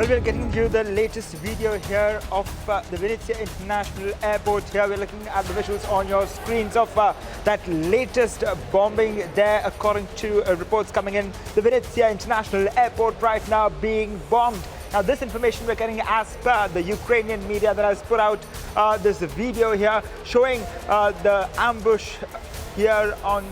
Well, we're getting you the latest video here of the Venezia International Airport. Here we're looking at the visuals on your screens of that latest bombing there, according to reports coming in. The Venezia International Airport right now being bombed. Now, this information we're getting as per the Ukrainian media that has put out this video here showing the ambush here on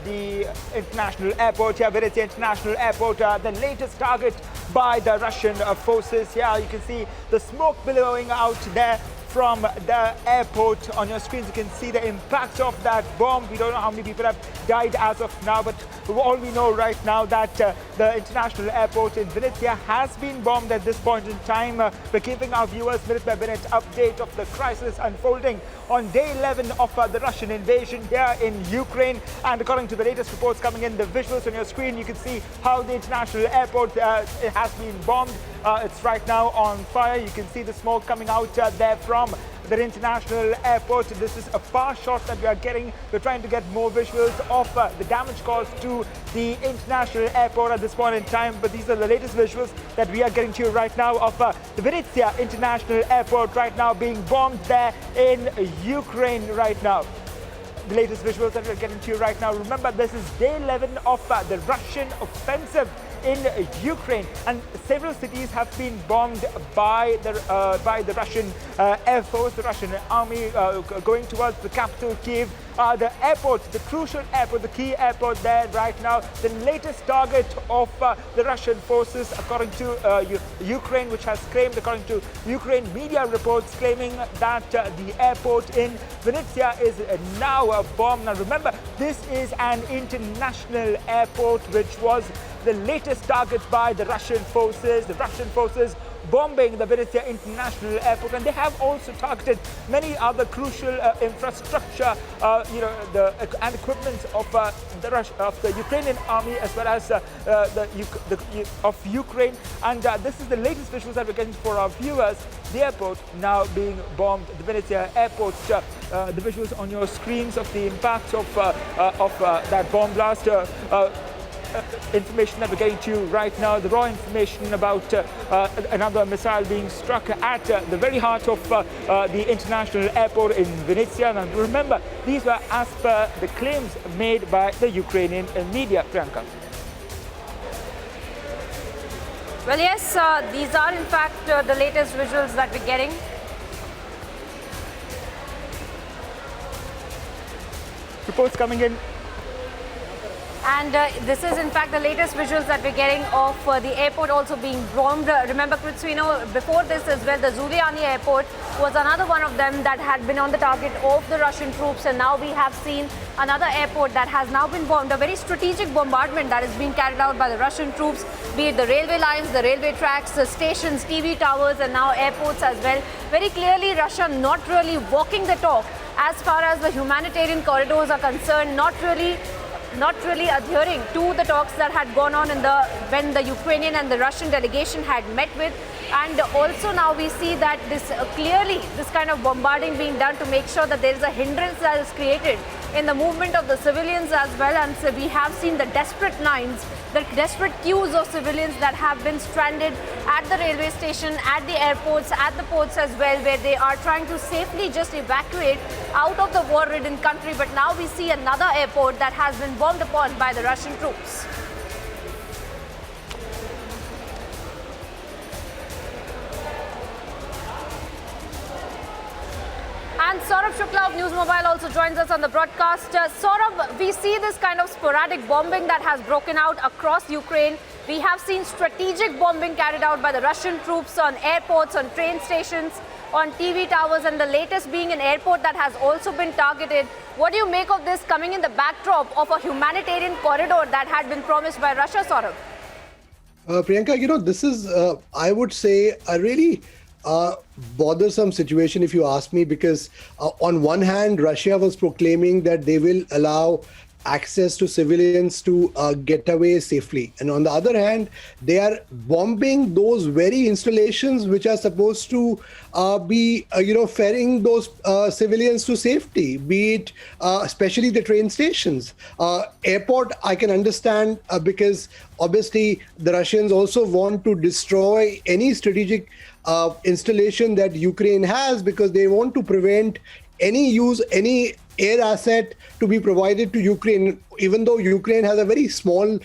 the international airport, here, Venezia International Airport, the latest target by the Russian forces. Here you can see the smoke billowing out there from the airport. On your screens you can see the impact of that bomb. We don't know how many people have died as of now, but all we know right now that the international airport in Venezia has been bombed at this point in time. We're giving our viewers minute by minute update of the crisis unfolding on day 11 of the Russian invasion here in Ukraine. And according to the latest reports coming in, the visuals on your screen, you can see how the international airport it has been bombed. It's right now on fire. You can see the smoke coming out there from the international airport. This is a far shot that we are getting. We're trying to get more visuals of the damage caused to the international airport at this point in time, but these are the latest visuals that we are getting to you right now of the Venezia International Airport right now being bombed there in Ukraine right now. The latest visuals that we're getting to you right now. Remember, this is day 11 of the Russian offensive in Ukraine, and several cities have been bombed by the Russian Air Force, the Russian army going towards the capital, Kiev. The airport, the crucial airport, the key airport there right now, the latest target of the Russian forces, according to Ukraine, which has claimed, according to Ukraine media reports, claiming that the airport in Venezia is now a bomb. Now remember, this is an international airport, which was the latest target by the Russian forces. The Russian forces bombing the Venezia International Airport, and they have also targeted many other crucial infrastructure, and equipment of the Ukrainian army, as well as of Ukraine. And this is the latest visuals that we're getting for our viewers. The airport now being bombed, the Venezia Airport. The visuals on your screens of the impact of that bomb blast. Information that we're getting to you right now, the raw information about another missile being struck at the very heart of the international airport in Venezia. And remember, these were as per the claims made by the Ukrainian media. Priyanka. Well, yes, these are in fact the latest visuals that we're getting. Reports coming in. And this is in fact the latest visuals that we're getting of the airport also being bombed. Remember, Kritsvino, before this as well, the Zuliani airport was another one of them that had been on the target of the Russian troops. And now we have seen another airport that has now been bombed. A very strategic bombardment that is being carried out by the Russian troops, be it the railway lines, the railway tracks, the stations, TV towers, and now airports as well. Very clearly, Russia not really walking the talk as far as the humanitarian corridors are concerned, not really adhering to the talks that had gone on when the Ukrainian and the Russian delegation had met with. And also now we see that clearly this kind of bombarding being done to make sure that there is a hindrance that is created in the movement of the civilians as well. And so we have seen the desperate lines, the desperate queues of civilians that have been stranded at the railway station, at the airports, at the ports as well, where they are trying to safely just evacuate out of the war-ridden country. But now we see another airport that has been bombed upon by the Russian troops. And Saurabh Shukla of News Mobile also joins us on the broadcast. Saurabh, we see this kind of sporadic bombing that has broken out across Ukraine. We have seen strategic bombing carried out by the Russian troops on airports, on train stations, on TV towers, and the latest being an airport that has also been targeted. What do you make of this coming in the backdrop of a humanitarian corridor that had been promised by Russia, Saurabh? Priyanka, this is, I would say, a really bothersome situation, if you ask me, because on one hand, Russia was proclaiming that they will allow access to civilians to get away safely. And on the other hand, they are bombing those very installations which are supposed to be, ferrying those civilians to safety, be it especially the train stations. Airport, I can understand because obviously the Russians also want to destroy any strategic installation that Ukraine has, because they want to prevent any air asset to be provided to Ukraine, even though Ukraine has a very small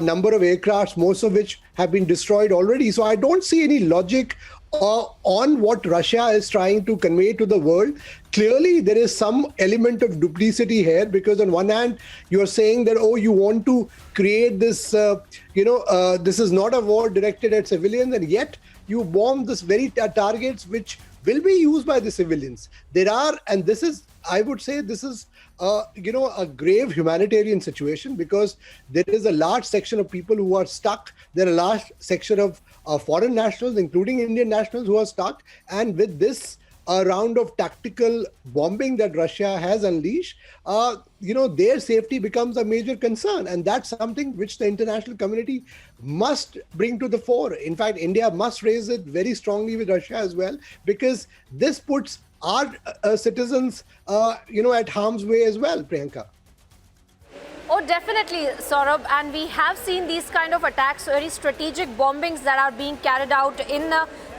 number of aircrafts, most of which have been destroyed already. So I don't see any logic on what Russia is trying to convey to the world. Clearly, there is some element of duplicity here, because on one hand, you're saying that, oh, you want to create this, this is not a war directed at civilians, and yet you bomb this very targets which will be used by the civilians. There are, and this is, I would say, this is, a grave humanitarian situation, because there is a large section of people who are stuck. There are a large section of foreign nationals, including Indian nationals, who are stuck. And with this round of tactical bombing that Russia has unleashed, their safety becomes a major concern. And that's something which the international community must bring to the fore. In fact, India must raise it very strongly with Russia as well, because this puts our citizens, at harm's way as well, Priyanka. Oh, definitely, Saurabh. And we have seen these kind of attacks, very strategic bombings that are being carried out in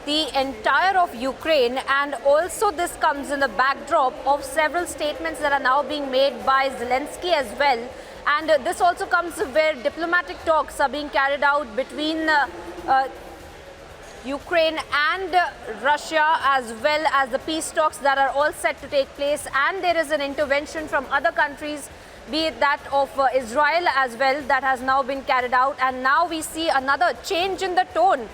the entire of Ukraine. And also this comes in the backdrop of several statements that are now being made by Zelenskyy as well. And this also comes where diplomatic talks are being carried out between Ukraine and Russia, as well as the peace talks that are all set to take place. And there is an intervention from other countries, be it that of Israel as well, that has now been carried out. And now we see another change in the tone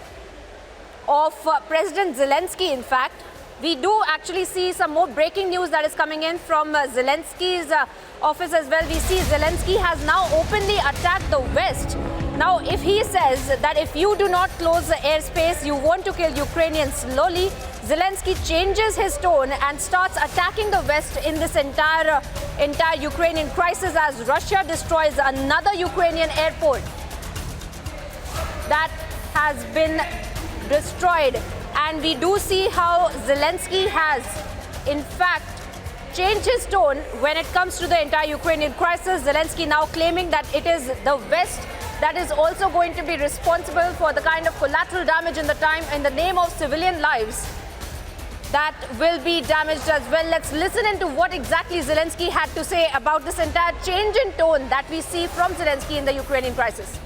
of President Zelenskyy. In fact, we do actually see some more breaking news that is coming in from Zelenskyy's office as well. We see Zelenskyy has now openly attacked the West. Now, if he says that if you do not close the airspace, you want to kill Ukrainians slowly, Zelenskyy changes his tone and starts attacking the West in this entire Ukrainian crisis, as Russia destroys another Ukrainian airport that has been destroyed. And we do see how Zelenskyy has, in fact, changed his tone when it comes to the entire Ukrainian crisis. Zelenskyy now claiming that it is the West that is also going to be responsible for the kind of collateral damage in the name of civilian lives that will be damaged as well. Let's listen into what exactly Zelenskyy had to say about this entire change in tone that we see from Zelenskyy in the Ukrainian crisis.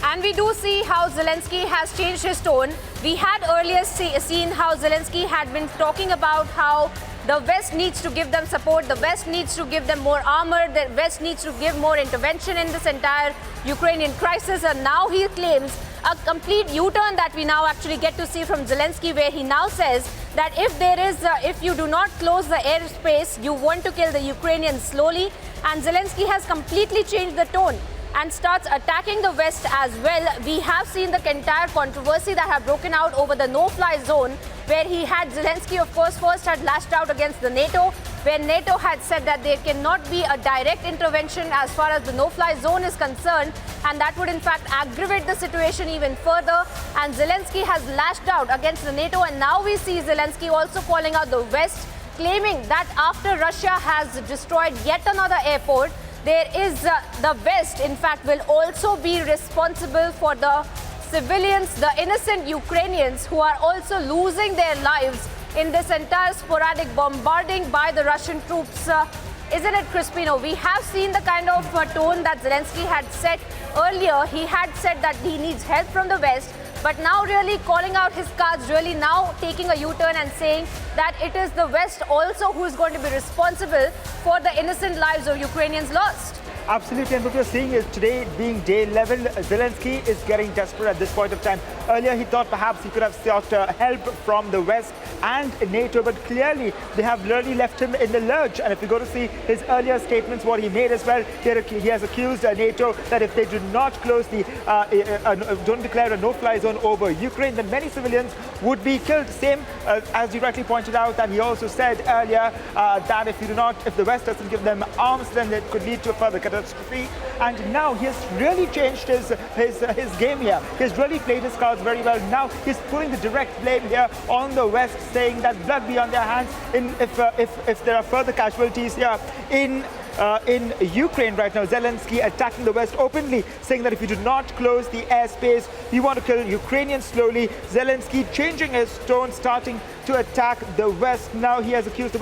And we do see how Zelenskyy has changed his tone. We had earlier seen how Zelenskyy had been talking about how the West needs to give them support, the West needs to give them more armor, the West needs to give more intervention in this entire Ukrainian crisis. And now he claims a complete U-turn that we now actually get to see from Zelenskyy, where he now says that if you do not close the airspace, you want to kill the Ukrainians slowly. And Zelenskyy has completely changed the tone and starts attacking the West as well. We have seen the entire controversy that have broken out over the no-fly zone, where he had Zelenskyy, of course, first had lashed out against the NATO, where NATO had said that there cannot be a direct intervention as far as the no-fly zone is concerned, and that would in fact aggravate the situation even further. And Zelenskyy has lashed out against the NATO, and now we see Zelenskyy also calling out the West, claiming that after Russia has destroyed yet another airport, there is the West, in fact, will also be responsible for the civilians, the innocent Ukrainians who are also losing their lives in this entire sporadic bombarding by the Russian troops. Isn't it, Crispino? We have seen the kind of tone that Zelenskyy had set earlier. He had said that he needs help from the West, but now really calling out his cards, really now taking a U-turn and saying that it is the West also who is going to be responsible for the innocent lives of Ukrainians lost. Absolutely, and what we're seeing is today being day 11, Zelenskyy is getting desperate at this point of time. Earlier, he thought perhaps he could have sought help from the West and NATO, but clearly they have really left him in the lurch. And if you go to see his earlier statements, what he made as well, he has accused NATO that if they do not close don't declare a no-fly zone over Ukraine, then many civilians would be killed. Same as you rightly pointed out, that he also said earlier that if the West doesn't give them arms, then it could lead to a further catastrophe. And now he has really changed his game here. He's really played his cards very well. Now he's putting the direct blame here on the West, saying that blood be on their hands if there are further casualties here in Ukraine right now. Zelenskyy attacking the West openly, saying that if you do not close the airspace, you want to kill Ukrainians slowly. Zelenskyy changing his tone, starting to attack the West. Now he has accused the